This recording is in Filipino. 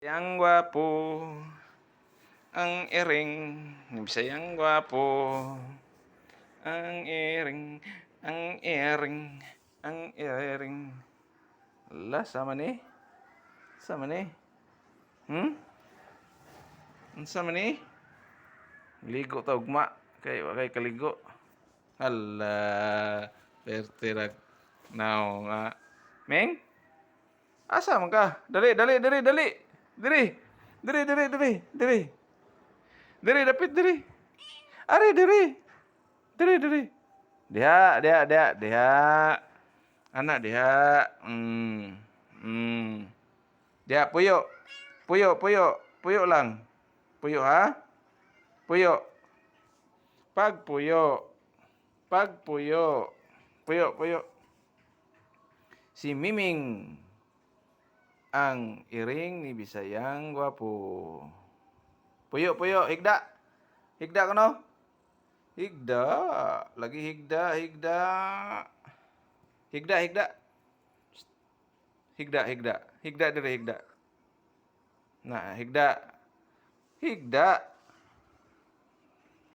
Bisayang gwapo, ang iring, Bisayang gwapo, ang iring, ang iring, ang iring. Hala, sama ni? Sama ni? Unsa man ni? Ligo ta ugma, kay wa kay kaligo. Hala, perte ra naw nga. Meng? Asa man ka? Dali, dali, dali, dali. Diri. Diri, diri, diri, diri. Diri, dapit diri. Ari, diri. Diri, diri. Diha, diha, diha, diha. Anak diha. Diha, puyo. Puyo, puyo. Puyo lang. Puyo ha? Puyo. Pagpuyo. Pagpuyo. Puyo, puyo. Si Miming ang iring ni Bisayang gwapo. Puyo, puyo, higda. Higda kono. Higda. Lagi higda, higda. Higda, higda. Higda, higda. Higda diri, higda. Nah, higda. Higda.